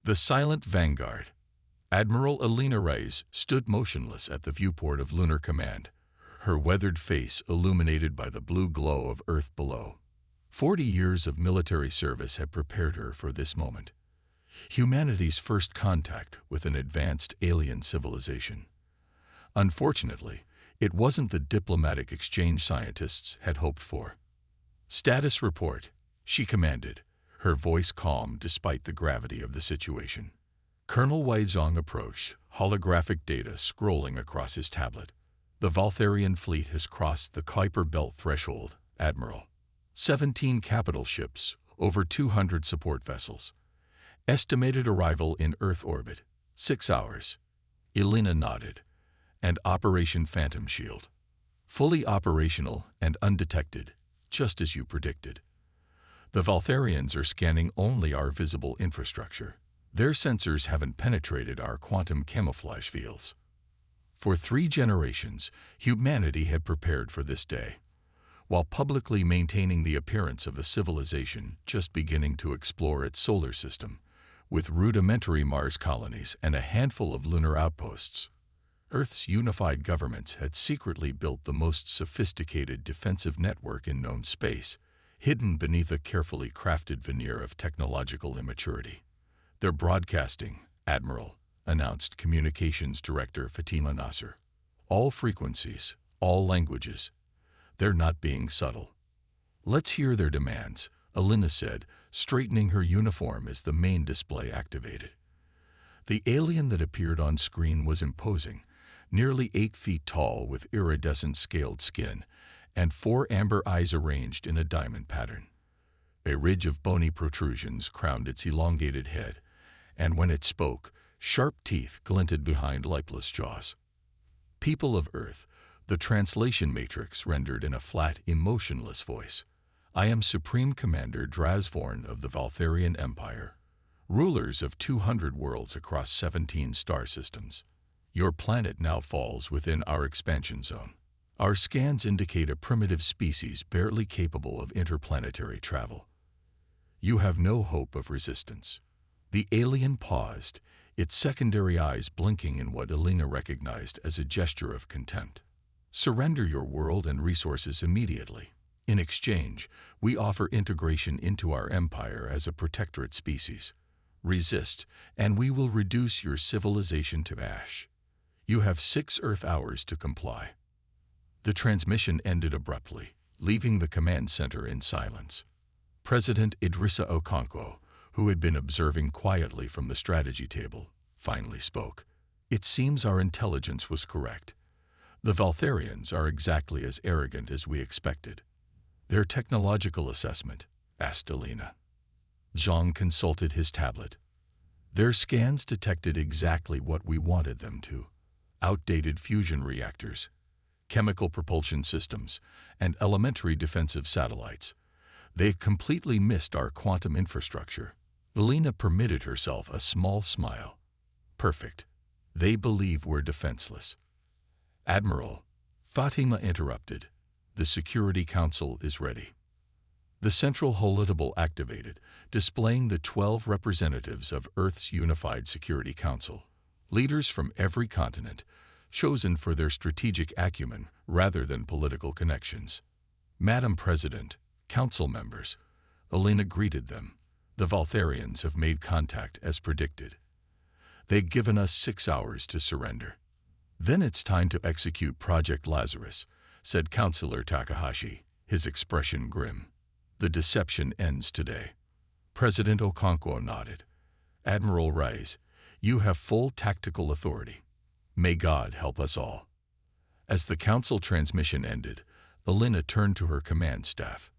The silent vanguard. Admiral Alina Reyes stood motionless at the viewport of Lunar Command, her weathered face illuminated by the blue glow of Earth below. 40 years of military service had prepared her for this moment. Humanity's first contact with an advanced alien civilization. Unfortunately, it wasn't the diplomatic exchange scientists had hoped for. "Status report," she commanded, her voice calm despite the gravity of the situation. Colonel Weizong approached, holographic data scrolling across his tablet. "The Valtharian fleet has crossed the Kuiper Belt threshold, Admiral. 17 capital ships, over 200 support vessels. Estimated arrival in Earth orbit, 6 hours." Elena nodded. "And Operation Phantom Shield. Fully operational and undetected, just as you predicted. The Valtharians are scanning only our visible infrastructure. Their sensors haven't penetrated our quantum camouflage fields." For 3 generations, humanity had prepared for this day, while publicly maintaining the appearance of a civilization just beginning to explore its solar system, with rudimentary Mars colonies and a handful of lunar outposts. Earth's unified governments had secretly built the most sophisticated defensive network in known space, hidden beneath a carefully crafted veneer of technological immaturity. "They're broadcasting, Admiral," announced Communications Director Fatima Nasser. "All frequencies, all languages. They're not being subtle." "Let's hear their demands," Alina said, straightening her uniform as the main display activated. The alien that appeared on screen was imposing, nearly 8 feet tall with iridescent scaled skin, and 4 amber eyes arranged in a diamond pattern. A ridge of bony protrusions crowned its elongated head, and when it spoke, sharp teeth glinted behind lipless jaws. "People of Earth," the translation matrix rendered in a flat, emotionless voice. "I am Supreme Commander Drazvorn of the Valtharian Empire, rulers of 200 worlds across 17 star systems. Your planet now falls within our expansion zone. Our scans indicate a primitive species barely capable of interplanetary travel. You have no hope of resistance." The alien paused, its secondary eyes blinking in what Alina recognized as a gesture of contempt. "Surrender your world and resources immediately. In exchange, we offer integration into our empire as a protectorate species. Resist, and we will reduce your civilization to ash. You have 6 Earth hours to comply." The transmission ended abruptly, leaving the command center in silence. President Idrissa Okonkwo, who had been observing quietly from the strategy table, finally spoke. "It seems our intelligence was correct. The Valtharians are exactly as arrogant as we expected." "Their technological assessment?" asked Alina. Zhang consulted his tablet. "Their scans detected exactly what we wanted them to. Outdated fusion reactors, chemical propulsion systems, and elementary defensive satellites. They've completely missed our quantum infrastructure." Alina permitted herself a small smile. "Perfect. They believe we're defenseless." "Admiral," Fatima interrupted, "the Security Council is ready." The central holotable activated, displaying the 12 representatives of Earth's Unified Security Council, leaders from every continent, chosen for their strategic acumen rather than political connections. "Madam President, Council members," Alina greeted them, "the Valtharians have made contact as predicted. They've given us 6 hours to surrender." "Then it's time to execute Project Lazarus," said Councillor Takahashi, his expression grim. "The deception ends today." President Okonkwo nodded. "Admiral Reyes, you have full tactical authority. May God help us all." As the Council transmission ended, Alina turned to her command staff.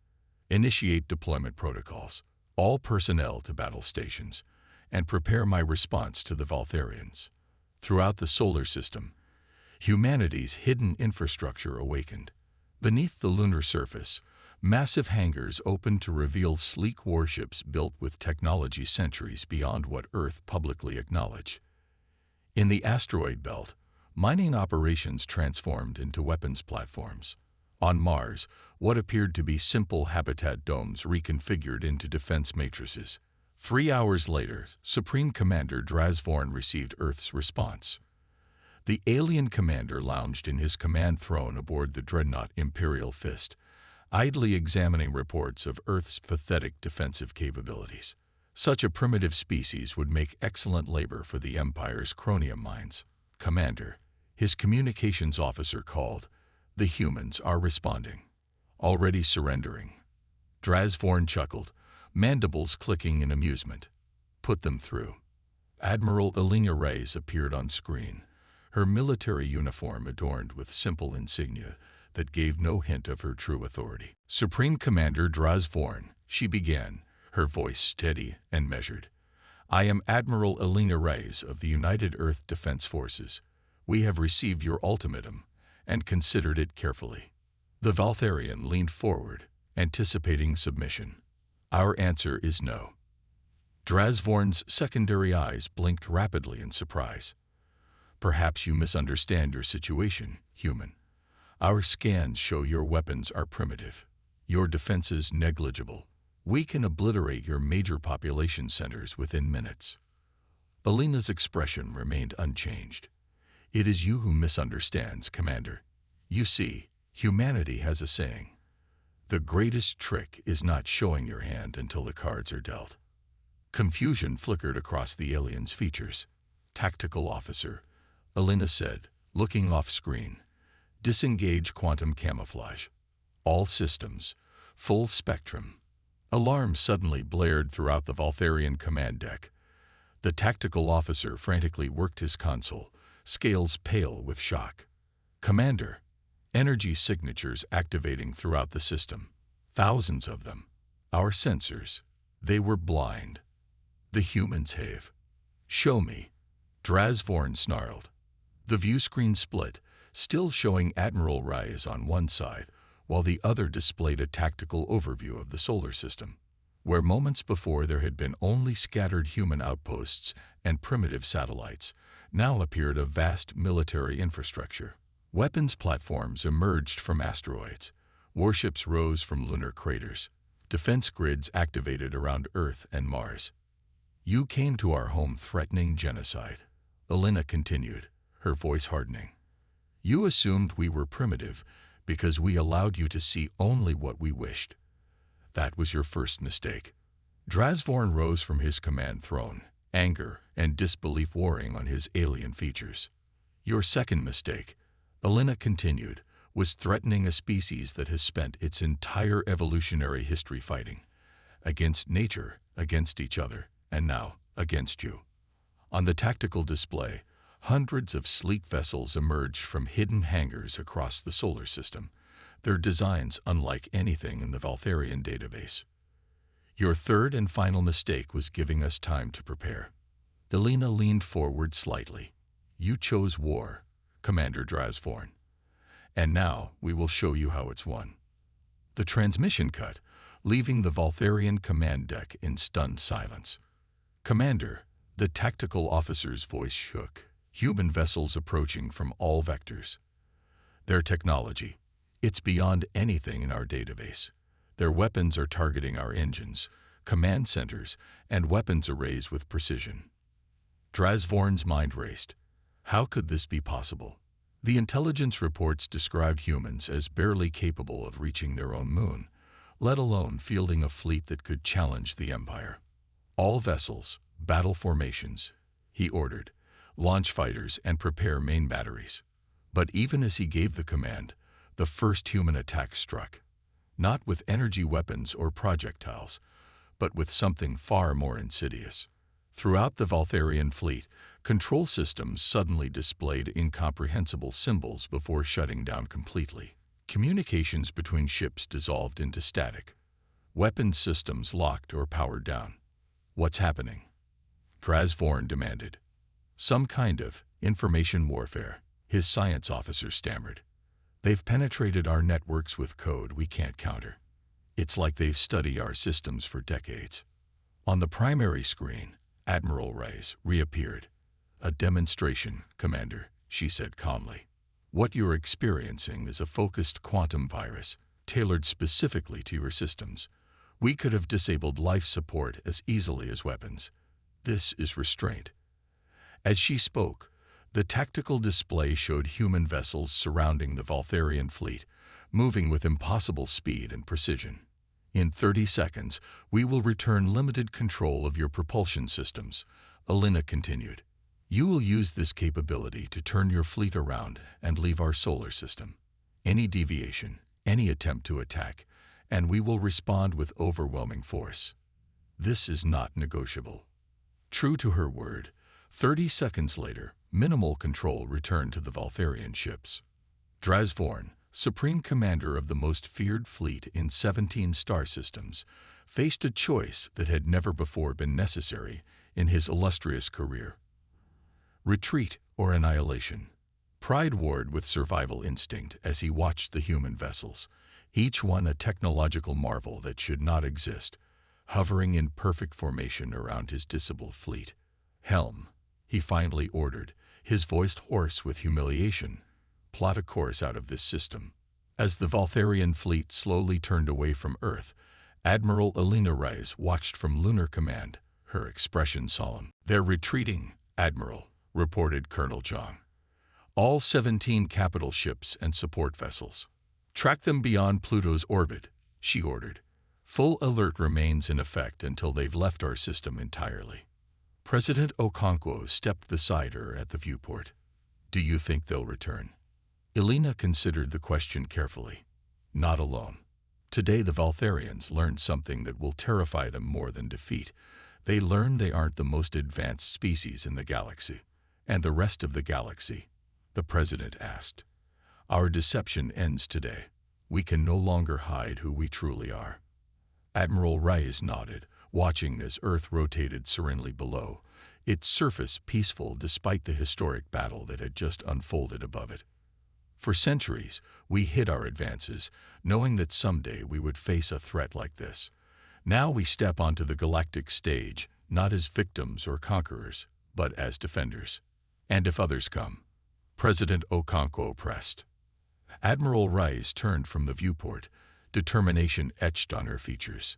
"Initiate deployment protocols, all personnel to battle stations, and prepare my response to the Valtharians." Throughout the solar system, humanity's hidden infrastructure awakened. Beneath the lunar surface, massive hangars opened to reveal sleek warships built with technology centuries beyond what Earth publicly acknowledged. In the asteroid belt, mining operations transformed into weapons platforms. On Mars, what appeared to be simple habitat domes reconfigured into defense matrices. 3 hours later, Supreme Commander Drazvorn received Earth's response. The alien commander lounged in his command throne aboard the dreadnought Imperial Fist, idly examining reports of Earth's pathetic defensive capabilities. Such a primitive species would make excellent labor for the Empire's chromium mines. Commander, his communications officer called. The humans are responding. Already surrendering. Drazvorn chuckled, mandibles clicking in amusement. Put them through. Admiral Alina Reyes appeared on screen, her military uniform adorned with simple insignia that gave no hint of her true authority. Supreme Commander Drazvorn, she began, her voice steady and measured. I am Admiral Alina Reyes of the United Earth Defense Forces. We have received your ultimatum and considered it carefully. The Valtharian leaned forward, anticipating submission. Our answer is no. Drazvorn's secondary eyes blinked rapidly in surprise. Perhaps you misunderstand your situation, human. Our scans show your weapons are primitive, your defenses negligible. We can obliterate your major population centers within minutes. Alina's expression remained unchanged. It is you who misunderstands, Commander. You see, humanity has a saying. The greatest trick is not showing your hand until the cards are dealt. Confusion flickered across the alien's features. Tactical officer, Alina said, looking off screen. Disengage quantum camouflage. All systems. Full spectrum. Alarms suddenly blared throughout the Valtharian command deck. The tactical officer frantically worked his console, scales pale with shock. Commander, energy signatures activating throughout the system. Thousands of them. Our sensors. They were blind. The humans have. Show me. Drazvorn snarled. The view screen split, still showing Admiral Reyes on one side, while the other displayed a tactical overview of the solar system, where moments before there had been only scattered human outposts and primitive satellites, now appeared a vast military infrastructure. Weapons platforms emerged from asteroids, warships rose from lunar craters, defense grids activated around Earth and Mars. You came to our home threatening genocide, Alina continued, her voice hardening. You assumed we were primitive because we allowed you to see only what we wished. That was your first mistake. Drazvorn rose from his command throne, anger and disbelief warring on his alien features. Your second mistake, Alina continued, was threatening a species that has spent its entire evolutionary history fighting. Against nature, against each other, and now, against you. On the tactical display, hundreds of sleek vessels emerged from hidden hangars across the solar system, their designs unlike anything in the Valtharian database. Your third and final mistake was giving us time to prepare. Alina leaned forward slightly. You chose war, Commander Drazvorn. And now we will show you how it's won. The transmission cut, leaving the Valtharian command deck in stunned silence. Commander, the tactical officer's voice shook. Human vessels approaching from all vectors. Their technology, it's beyond anything in our database. Their weapons are targeting our engines, command centers, and weapons arrays with precision. Drazvorn's mind raced. How could this be possible? The intelligence reports described humans as barely capable of reaching their own moon, let alone fielding a fleet that could challenge the Empire. All vessels, battle formations, he ordered. Launch fighters and prepare main batteries. But even as he gave the command, the first human attack struck. Not with energy weapons or projectiles, but with something far more insidious. Throughout the Valtharian fleet, control systems suddenly displayed incomprehensible symbols before shutting down completely. Communications between ships dissolved into static. Weapons systems locked or powered down. What's happening? Drazvorn demanded. Some kind of information warfare, his science officer stammered. They've penetrated our networks with code we can't counter. It's like they've studied our systems for decades. On the primary screen, Admiral Reyes reappeared. A demonstration, Commander, she said calmly. What you're experiencing is a focused quantum virus, tailored specifically to your systems. We could have disabled life support as easily as weapons. This is restraint." As she spoke, the tactical display showed human vessels surrounding the Valtharian fleet, moving with impossible speed and precision. "In 30 seconds, we will return limited control of your propulsion systems," Alina continued. "You will use this capability to turn your fleet around and leave our solar system. Any deviation, any attempt to attack, and we will respond with overwhelming force. This is not negotiable." True to her word, 30 seconds later, minimal control returned to the Valtharian ships. Drazvorn, Supreme Commander of the most feared fleet in 17 star systems, faced a choice that had never before been necessary in his illustrious career. Retreat or annihilation. Pride warred with survival instinct as he watched the human vessels, each one a technological marvel that should not exist, hovering in perfect formation around his disabled fleet. "Helm," he finally ordered, his voice hoarse with humiliation. "Plot a course out of this system." As the Valtharian fleet slowly turned away from Earth, Admiral Alina Reyes watched from Lunar Command, her expression solemn. "They're retreating, Admiral," reported Colonel Zhang. "All 17 capital ships and support vessels. Track them beyond Pluto's orbit," she ordered. "Full alert remains in effect until they've left our system entirely." President Okonkwo stepped beside her at the viewport. "Do you think they'll return?" Alina considered the question carefully. Not alone. Today the Valtharians learned something that will terrify them more than defeat. They learned they aren't the most advanced species in the galaxy. "And the rest of the galaxy?" the president asked. "Our deception ends today. We can no longer hide who we truly are." Admiral Reyes nodded, watching as Earth rotated serenely below, its surface peaceful despite the historic battle that had just unfolded above it. "For centuries, we hid our advances, knowing that someday we would face a threat like this. Now we step onto the galactic stage, not as victims or conquerors, but as defenders. And if others come?" President Okonkwo pressed. Admiral Reyes turned from the viewport, determination etched on her features.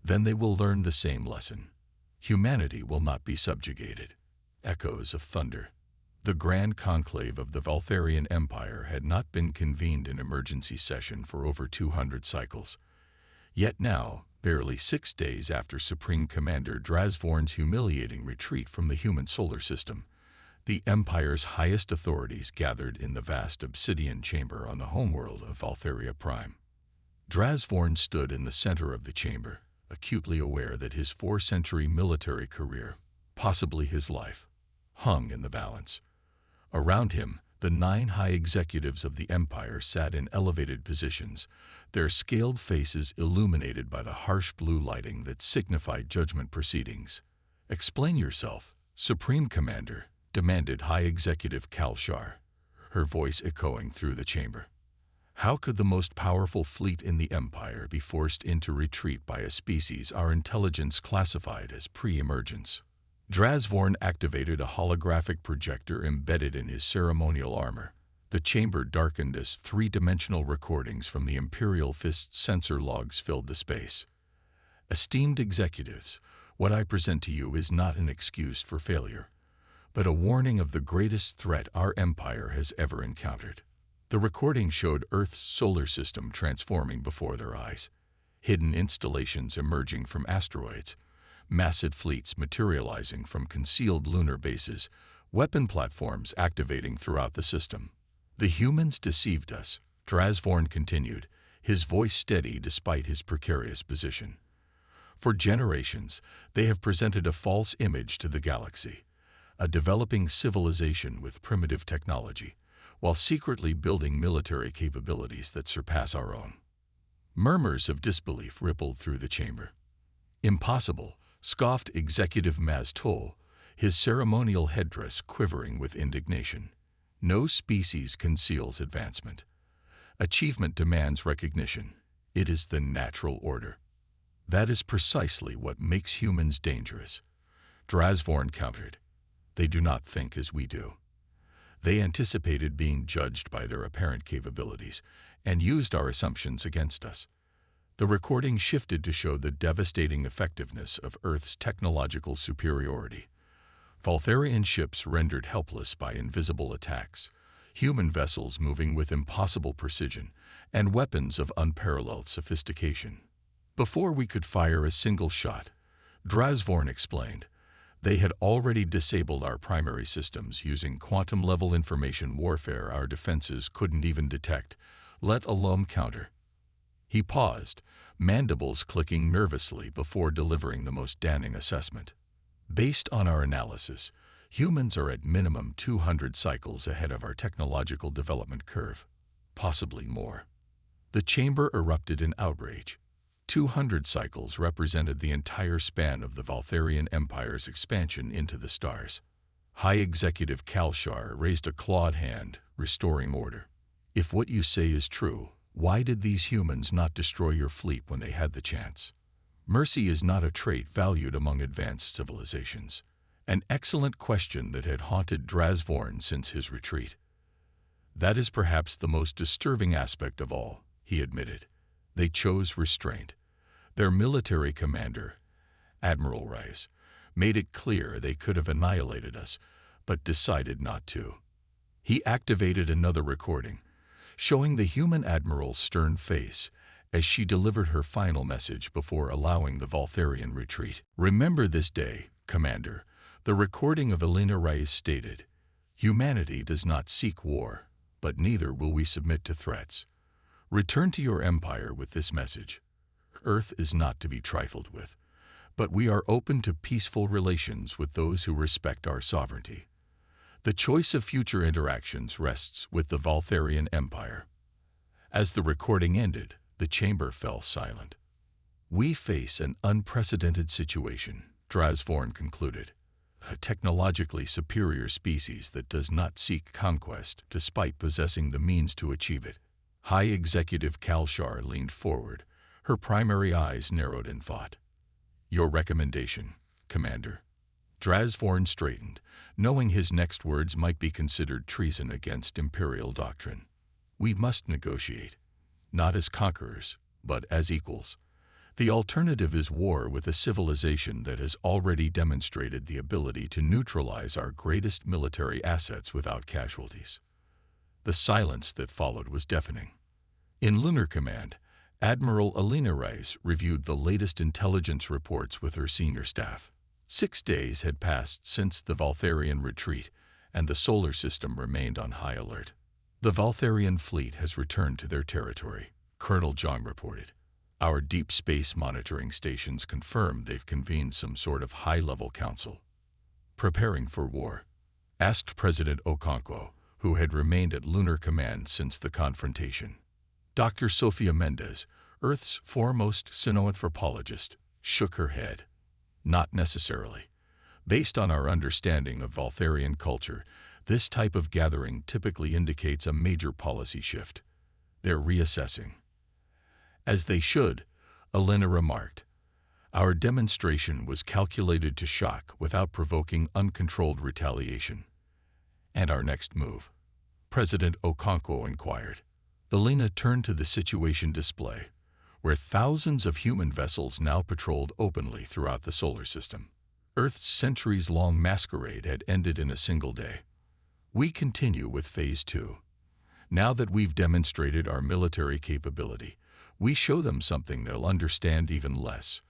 "Then they will learn the same lesson. Humanity will not be subjugated." Echoes of thunder. The grand conclave of the Valtharian Empire had not been convened in emergency session for over 200 cycles. Yet now, barely 6 days after Supreme Commander Drazvorn's humiliating retreat from the human solar system, the Empire's highest authorities gathered in the vast obsidian chamber on the homeworld of Valtharia Prime. Drazvorn stood in the center of the chamber, acutely aware that his 4-century military career, possibly his life, hung in the balance. Around him, the 9 high executives of the Empire sat in elevated positions, their scaled faces illuminated by the harsh blue lighting that signified judgment proceedings. "Explain yourself, Supreme Commander," demanded High Executive Kalshar, her voice echoing through the chamber. "How could the most powerful fleet in the Empire be forced into retreat by a species our intelligence classified as pre-emergence?" Drazvorn activated a holographic projector embedded in his ceremonial armor. The chamber darkened as 3-dimensional recordings from the Imperial Fist's sensor logs filled the space. "Esteemed executives, what I present to you is not an excuse for failure, but a warning of the greatest threat our empire has ever encountered." The recording showed Earth's solar system transforming before their eyes, hidden installations emerging from asteroids, massive fleets materializing from concealed lunar bases, weapon platforms activating throughout the system. "The humans deceived us," Drazvorn continued, his voice steady despite his precarious position. "For generations, they have presented a false image to the galaxy, a developing civilization with primitive technology, while secretly building military capabilities that surpass our own." Murmurs of disbelief rippled through the chamber. "Impossible," scoffed Executive Maztol, his ceremonial headdress quivering with indignation. "No species conceals advancement. Achievement demands recognition. It is the natural order." "That is precisely what makes humans dangerous," Drazvorn countered. "They do not think as we do. They anticipated being judged by their apparent capabilities and used our assumptions against us. The recording shifted to show the devastating effectiveness of Earth's technological superiority. Valtharian ships rendered helpless by invisible attacks, human vessels moving with impossible precision, and weapons of unparalleled sophistication. Before we could fire a single shot, Drazvorn explained, they had already disabled our primary systems using quantum-level information warfare our defenses couldn't even detect, let alone counter. He paused, mandibles clicking nervously before delivering the most damning assessment. Based on our analysis, humans are at minimum 200 cycles ahead of our technological development curve, possibly more. The chamber erupted in outrage. 200 cycles represented the entire span of the Valtharian Empire's expansion into the stars. High Executive Kalshar raised a clawed hand, restoring order. If what you say is true, why did these humans not destroy your fleet when they had the chance? Mercy is not a trait valued among advanced civilizations. An excellent question that had haunted Drazvorn since his retreat. That is perhaps the most disturbing aspect of all, he admitted. They chose restraint. Their military commander, Admiral Rice, made it clear they could have annihilated us, but decided not to. He activated another recording, showing the human admiral's stern face as she delivered her final message before allowing the Valtharian retreat. Remember this day, Commander, the recording of Elena Rice stated, humanity does not seek war, but neither will we submit to threats. Return to your empire with this message. Earth is not to be trifled with, but we are open to peaceful relations with those who respect our sovereignty. The choice of future interactions rests with the Valtharian Empire. As the recording ended, the chamber fell silent. We face an unprecedented situation, Drazvorn concluded. A technologically superior species that does not seek conquest despite possessing the means to achieve it. High Executive Kalshar leaned forward, her primary eyes narrowed in thought. Your recommendation, Commander. Drazvorn straightened, knowing his next words might be considered treason against imperial doctrine. We must negotiate, not as conquerors, but as equals. The alternative is war with a civilization that has already demonstrated the ability to neutralize our greatest military assets without casualties. The silence that followed was deafening. In Lunar Command, Admiral Elena Rice reviewed the latest intelligence reports with her senior staff. 6 days had passed since the Valtharian retreat, and the solar system remained on high alert. The Valtharian fleet has returned to their territory, Colonel Jong reported. Our deep space monitoring stations confirm they've convened some sort of high-level council. Preparing for war? Asked President Okonkwo, who had remained at Lunar Command since the confrontation. Dr. Sophia Mendez, Earth's foremost sinoanthropologist, shook her head. Not necessarily. Based on our understanding of Valtharian culture, this type of gathering typically indicates a major policy shift. They're reassessing. As they should, Elena remarked. Our demonstration was calculated to shock without provoking uncontrolled retaliation. And our next move? President Okonkwo inquired. Elena turned to the situation display, where thousands of human vessels now patrolled openly throughout the solar system. Earth's centuries-long masquerade had ended in a single day. We continue with Phase 2. Now that we've demonstrated our military capability, we show them something they'll understand even less: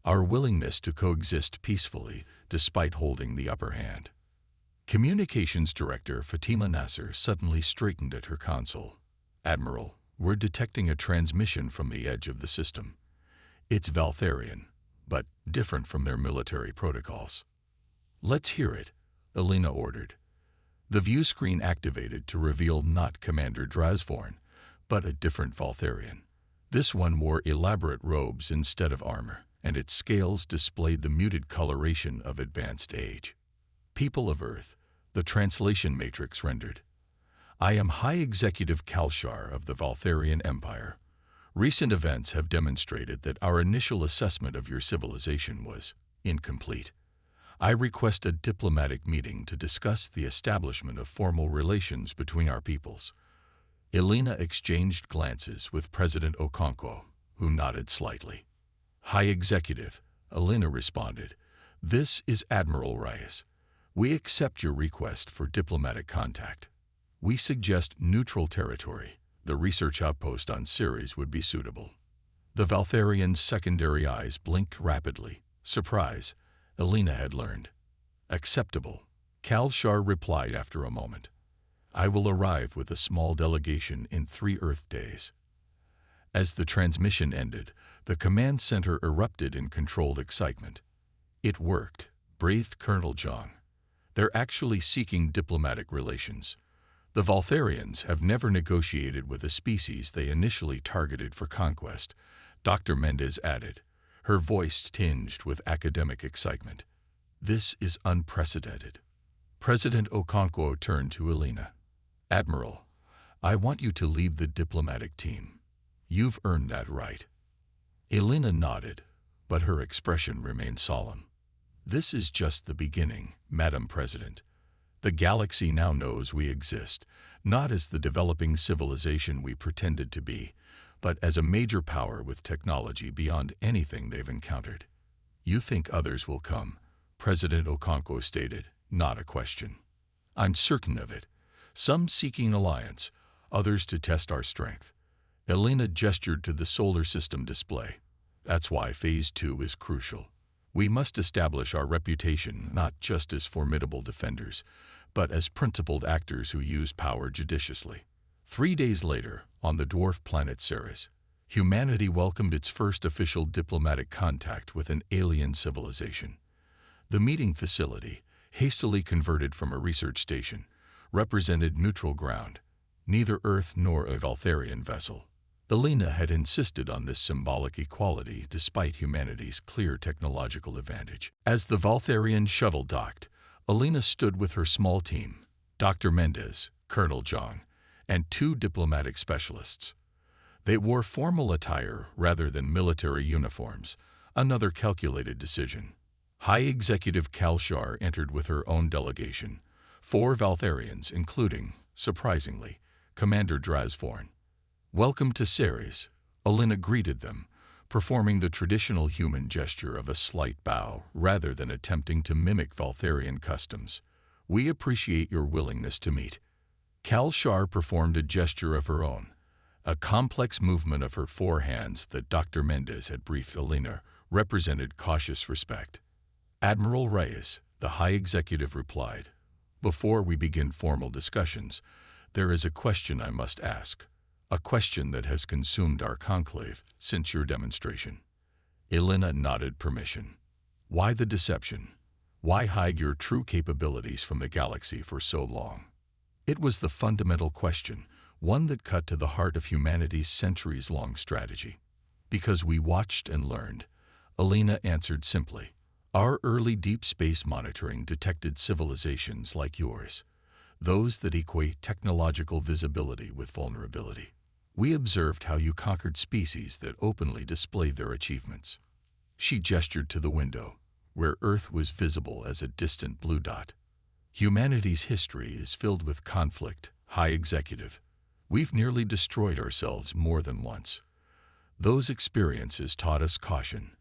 our willingness to coexist peacefully despite holding the upper hand. Communications Director Fatima Nasser suddenly straightened at her console. Admiral, we're detecting a transmission from the edge of the system. It's Valtharian, but different from their military protocols. Let's hear it, Elena ordered. The view screen activated to reveal not Commander Drazvorn, but a different Valtharian. This one wore elaborate robes instead of armor, and its scales displayed the muted coloration of advanced age. People of Earth, the translation matrix rendered. I am High Executive Kalshar of the Valtharian Empire. Recent events have demonstrated that our initial assessment of your civilization was incomplete. I request a diplomatic meeting to discuss the establishment of formal relations between our peoples. Elena exchanged glances with President Okonkwo, who nodded slightly. High Executive, Elena responded. This is Admiral Reyes. We accept your request for diplomatic contact. We suggest neutral territory. The research outpost on Ceres would be suitable. The Valtharian's secondary eyes blinked rapidly. Surprise, Elena had learned. Acceptable, Kalshar replied after a moment. I will arrive with a small delegation in 3 Earth days. As the transmission ended, the command center erupted in controlled excitement. It worked, breathed Colonel Jong. They're actually seeking diplomatic relations. The Valtharians have never negotiated with a species they initially targeted for conquest, Dr. Mendez added, her voice tinged with academic excitement. This is unprecedented. President Okonkwo turned to Elena. Admiral, I want you to lead the diplomatic team. You've earned that right. Elena nodded, but her expression remained solemn. This is just the beginning, Madam President. The galaxy now knows we exist, not as the developing civilization we pretended to be, but as a major power with technology beyond anything they've encountered. You think others will come, President Okonkwo stated, not a question. I'm certain of it. Some seeking alliance, others to test our strength. Elena gestured to the solar system display. That's why Phase 2 is crucial. We must establish our reputation not just as formidable defenders, but as principled actors who use power judiciously. 3 days later, on the dwarf planet Ceres, humanity welcomed its first official diplomatic contact with an alien civilization. The meeting facility, hastily converted from a research station, represented neutral ground, neither Earth nor a Valtharian vessel. Elena had insisted on this symbolic equality despite humanity's clear technological advantage. As the Valtharian shuttle docked, Elena stood with her small team, Dr. Mendez, Colonel Jong, and 2 diplomatic specialists. They wore formal attire rather than military uniforms, another calculated decision. High Executive Kalshar entered with her own delegation, 4 Valtharians, including, surprisingly, Commander Drazvorn. Welcome to Ceres, Elena greeted them, performing the traditional human gesture of a slight bow rather than attempting to mimic Valtharian customs. We appreciate your willingness to meet. Kalshar performed a gesture of her own, a complex movement of her 4 hands that Dr. Mendez had briefed Elena represented cautious respect. Admiral Reyes, the High Executive replied, before we begin formal discussions, there is a question I must ask. A question that has consumed our conclave since your demonstration. Elena nodded permission. Why the deception? Why hide your true capabilities from the galaxy for so long? It was the fundamental question, one that cut to the heart of humanity's centuries-long strategy. Because we watched and learned, Elena answered simply. Our early deep space monitoring detected civilizations like yours, those that equate technological visibility with vulnerability. We observed how you conquered species that openly displayed their achievements. She gestured to the window, where Earth was visible as a distant blue dot. Humanity's history is filled with conflict, High Executive. We've nearly destroyed ourselves more than once. Those experiences taught us caution.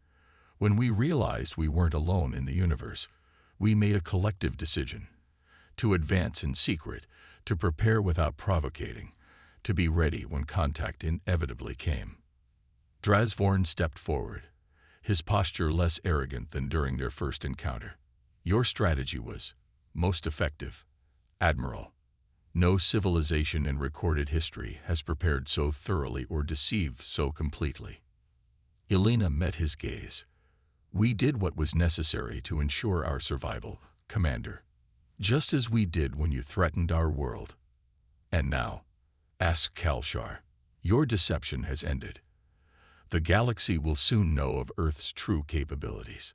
When we realized we weren't alone in the universe, we made a collective decision. To advance in secret, to prepare without provocating, to be ready when contact inevitably came. Drazvorn stepped forward, his posture less arrogant than during their first encounter. Your strategy was most effective, Admiral. No civilization in recorded history has prepared so thoroughly or deceived so completely. Elena met his gaze. We did what was necessary to ensure our survival, Commander, just as we did when you threatened our world. And now, asked Kalshar, your deception has ended. The galaxy will soon know of Earth's true capabilities.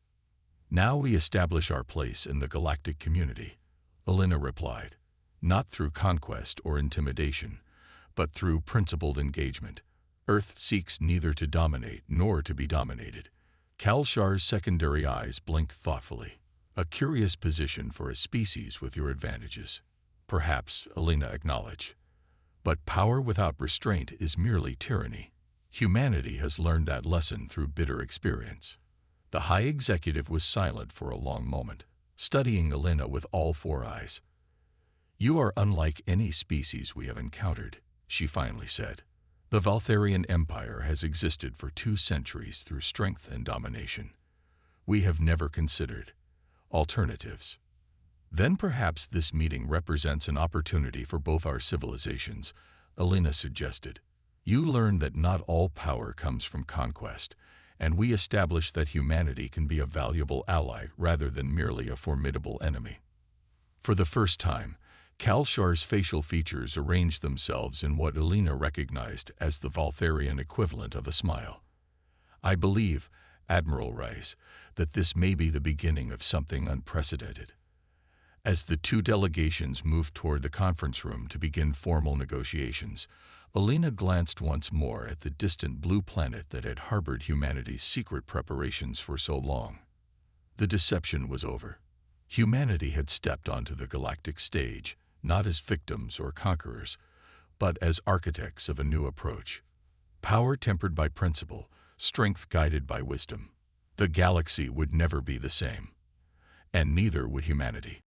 Now we establish our place in the galactic community, Elena replied, not through conquest or intimidation, but through principled engagement. Earth seeks neither to dominate nor to be dominated. Kalshar's secondary eyes blinked thoughtfully, a curious position for a species with your advantages. Perhaps, Elena acknowledged. But power without restraint is merely tyranny. Humanity has learned that lesson through bitter experience. The high executive was silent for a long moment, studying Alina with all four eyes. "You are unlike any species we have encountered," she finally said. "The Valtharian Empire has existed for 2 centuries through strength and domination. We have never considered alternatives. Then perhaps this meeting represents an opportunity for both our civilizations," Alina suggested. "You learn that not all power comes from conquest, and we establish that humanity can be a valuable ally rather than merely a formidable enemy." For the first time, Kalshar's facial features arranged themselves in what Alina recognized as the Valtharian equivalent of a smile. "I believe, Admiral Rice, that this may be the beginning of something unprecedented." As the 2 delegations moved toward the conference room to begin formal negotiations, Alina glanced once more at the distant blue planet that had harbored humanity's secret preparations for so long. The deception was over. Humanity had stepped onto the galactic stage, not as victims or conquerors, but as architects of a new approach. Power tempered by principle, strength guided by wisdom. The galaxy would never be the same. And neither would humanity.